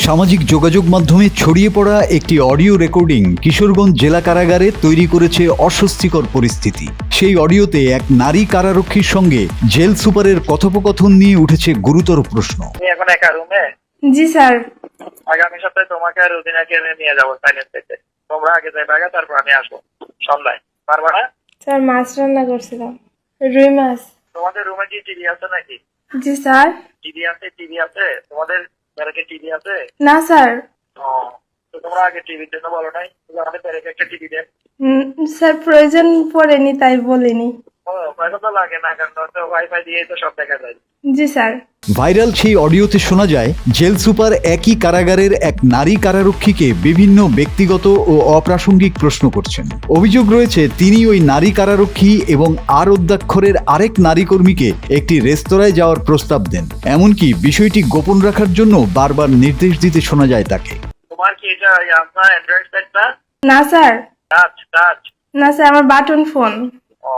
সামাজিক যোগাযোগ মাধ্যমে ছড়িয়ে পড়া একটি অডিও রেকর্ডিং কিশোরগঞ্জ জেলা কারাগারে তৈরি করেছে অস্বস্তিকর পরিস্থিতি। সেই অডিওতে এক নারী কারারক্ষীর সঙ্গে জেল সুপারের কথোপকথন নিয়ে উঠেছে গুরুতর প্রশ্ন। এখন একা রুমে? জি স্যার। আগামী সপ্তাহে তোমাকে আর রুদিনাকে নিয়ে যাবো সাইলেন্স থেকে। তোমরা আগে যাই বাগা, তারপর আমি আসবো সন্ধ্যায়। পারবা না? স্যার মাছ রান্না করছিলাম, রুই মাছ। তোমাদের রুমে কি টিভি আছে নাকি? জি স্যার। টিভি আছে তোমাদের ব্যারাকে টিভি আছে? না স্যার। ও, তো তোমরা আগে টিভির জন্য বলো নাই আমাদের ব্যারাকে একটা টিভি দেন। স্যার প্রয়োজন পড়েনি তাই বলিনি। ও, পয়সা তো লাগে না, কারণ তো ওয়াইফাই দিয়ে তো সব দেখা যায়। জি স্যার। ভাইরাল সেই অডিওতে শোনা যায় জেল সুপার একই কারাগারের এক নারী কারারক্ষীকে বিভিন্ন ব্যক্তিগত ও অপ্রাসঙ্গিক প্রশ্ন করছেন। অভিযোগ রয়েছে তিনি ওই নারী কারারক্ষী এবং আর অধ্যক্ষরের আরেক নারী কর্মীকে একটি রেস্তোরাঁয় যাওয়ার প্রস্তাব দেন। এমনকি বিষয়টি গোপন রাখার জন্য বারবার নির্দেশ দিতে শোনা যায় তাকে। তোমার কি এটা আপনার অ্যান্ড্রয়েড সেট না? না স্যার। টাচ? না স্যার, আমার বাটন ফোন। ও,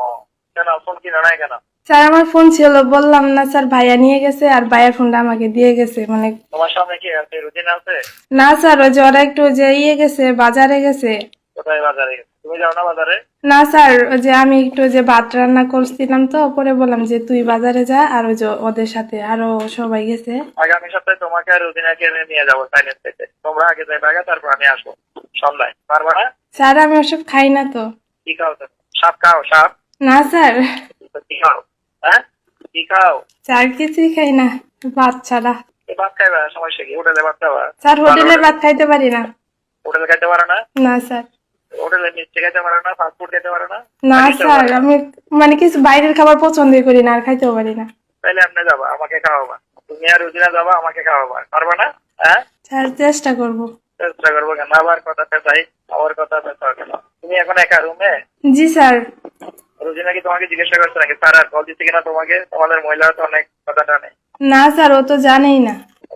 কেন ফোন কিনা নাই কেন? স্যার আমার ফোন ছিল, বললাম না স্যার, ভাইয়া নিয়ে গেছে আর ভাইয়ার ফোনটা আমাকে দিয়ে গেছে। মানে তোমার সামনে কি আছে? রুদিনা আছে? না স্যার, ওই যে ওরা একটু যে গেছে, বাজারে গেছে। কোথায় বাজারে? তুমি যাও না বাজারে? না স্যার, ওই যে আমি একটু যে ভাত রান্না করছিলাম তো, পরে বললাম যে তুই বাজারে যা, আর ওই যে ওদের সাথে আরো সবাই গেছে। আগামী সপ্তাহে তোমাকে আর রুদিনাকে নিয়ে যাবো সাইলেন্স থেকে। তোমরা আগে যাই বাগা, তারপর আমি আসবো সন্ধ্যায়। পারবা না? স্যার আমি ওসব খাই না তো। কি খাও তো? সাপ খাও? সাপ? না স্যার। কি খাও? হ্যাঁ, কি খাও? স্যার কিছুই খাই না, ভাত ছাড়া। ভাত খাইবা? সমস্যা কি? হোটেলে ভাত খাবা? স্যার হোটেলে ভাত খাইতে পারি না। হোটেলে খাইতে পারো না? না স্যার। হোটেলে মিষ্টি খাইতে পারো না? ফাস্ট ফুড খেতে পারো না? না স্যার, আমি মানে কিছু বাইরের খাবার পছন্দই করি না, আর খাইতেও পারি না। তাইলে আপনি যাবা, আমাকে খাওয়াবা। তুমি আর রুদিনা যাবা, আমাকে খাওয়াবা। পারবা না? হ্যাঁ, স্যার চেষ্টা করব। চেষ্টা করবো কেন? আবার কথা পেঁচাই, আবার কথা পেঁচাও কেন? তুমি এখন একা রুমে? জি স্যার। রুজিনা কি তোমাকে জিজ্ঞাসা করছে নাকি স্যার আর কল দিচ্ছে কিনা তোমাকে? তোমাদের মহিলারা তো অনেক কথাটা নেই। না স্যার, ও তো জানেই না।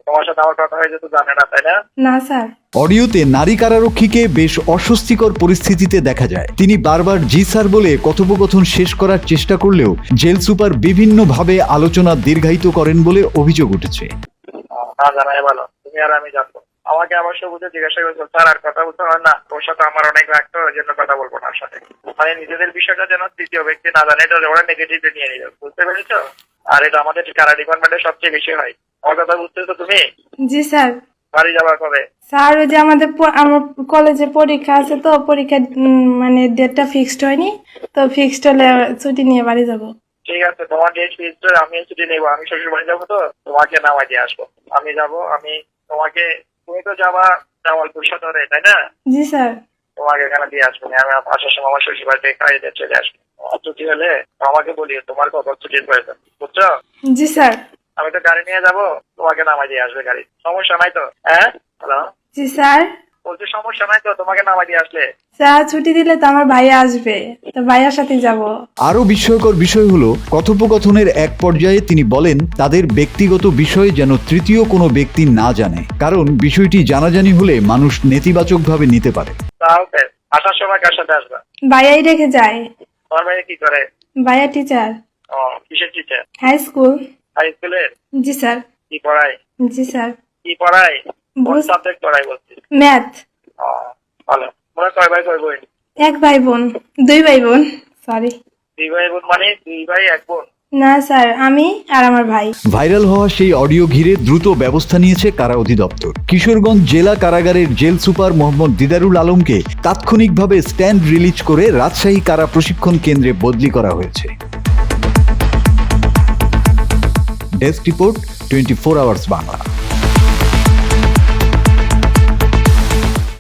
তোমার সাথে আমার কথা হয়েছে তো জানে না, তাই না? না স্যার। অডিওতে নারী কারারক্ষীকে বেশ অস্বস্তিকর পরিস্থিতিতে দেখা যায়। তিনি বারবার জি স্যার বলে কথোপকথন শেষ করার চেষ্টা করলেও জেল সুপার বিভিন্নভাবে আলোচনা দীর্ঘায়িত করেন বলে অভিযোগ উঠেছে। না জানাই ভালো, তুমি আর আমি জানবো। আমাকে আবার সবুজে জিজ্ঞাসা করছো স্যার আর কথা বলতে হয় না? ওর সাথে আমার অনেক রাখতো, ওই জন্য কথা বলবো না ওর সাথে। মানে নিজেদের বিষয়টা যেন তৃতীয় ব্যক্তি না জানে, এটা ওরা নেগেটিভলি নিয়ে নিল, বুঝতে পেরেছো? আর এটা আমাদের কারা ডিপার্টমেন্টে সবচেয়ে বেশি হয়। আমার কথা বুঝতেছো তুমি? জি স্যার। বাড়ি যাবা কবে? স্যার ওই যে আমার কলেজে পরীক্ষা আছে তো, পরীক্ষা মানে ডেটটা ফিক্সড হয়নি তো, ফিক্সড হলে ছুটি নিয়ে বাড়ি যাব। ঠিক আছে, তোমার ডেট ফিক্সড, আমি ছুটি নেবো। আমি শ্বশুর বাড়ি যাবো, তো তোমাকে নামাই দিয়ে আসবো। আমি যাবো, আমি তোমাকে, তুমি তো যাবা জামালপুর সদরে, তাই না? জি স্যার। তোমাকে এখানে দিয়ে আসবো। আমি আসার সময় আমার শ্বশুর বাড়িতে খাইয়ে দিয়ে চলে আসবো। ছুটি হলে আমাকে বলিও তোমার কখন ছুটির প্রয়োজন, বুঝছো? জি স্যার। আমি তো গাড়ি নিয়ে যাবো, তোমাকে নামাই দিয়ে আসবে গাড়ি। সমস্যা নাই তো? হ্যাঁ, হ্যালো, জি স্যার। বলছি সমস্যা নাই তো তোমাকে নামাই দিয়ে আসলে? স্যার ছুটি দিলে তো আমার ভাইয়া আসবে, তো ভাইয়ার সাথে যাব। আরো বিস্ময়কর বিষয় হলো কথোপকথনের এক পর্যায়ে তিনি বলেন তাদের ব্যক্তিগত বিষয় যেন তৃতীয় কোনো ব্যক্তি না জানে, কারণ বিষয়টি জানাজানি হলে মানুষ নেতিবাচকভাবে নিতে পারে। তাহলে আসার সময় কার সাথে আসবা? ভাইয়াই রেখে যায়। তোমার ভাই কি করে? ভাইয়া টিচার। ও, কিসের টিচার? High school. হাই স্কুলের? জি স্যার। কি পড়ায়? জি স্যার। কি পড়ায়? কোন সাবজেক্ট পড়ায় বলছি? ম্যাথ। ও, ভালো। তোমরা কয় ভাই কয় বোন? এক ভাই বোন। দুই ভাই বোন, সরি। দুই ভাই বোন মানে দুই ভাই এক বোন? না স্যার, আমি আর আমার ভাই। ভাইরাল হওয়া সেই অডিও ঘিরে দ্রুত ব্যবস্থা নিয়েছে কারা অধিদপ্তর। কিশোরগঞ্জ জেলা কারাগারের জেল সুপার মোহাম্মদ দিদারুল আলমকে তাৎক্ষণিকভাবে স্ট্যান্ড রিলিজ করে রাজশাহী কারা প্রশিক্ষণ কেন্দ্রে বদলি করা হয়েছে। Desk report 24 hours Bangla.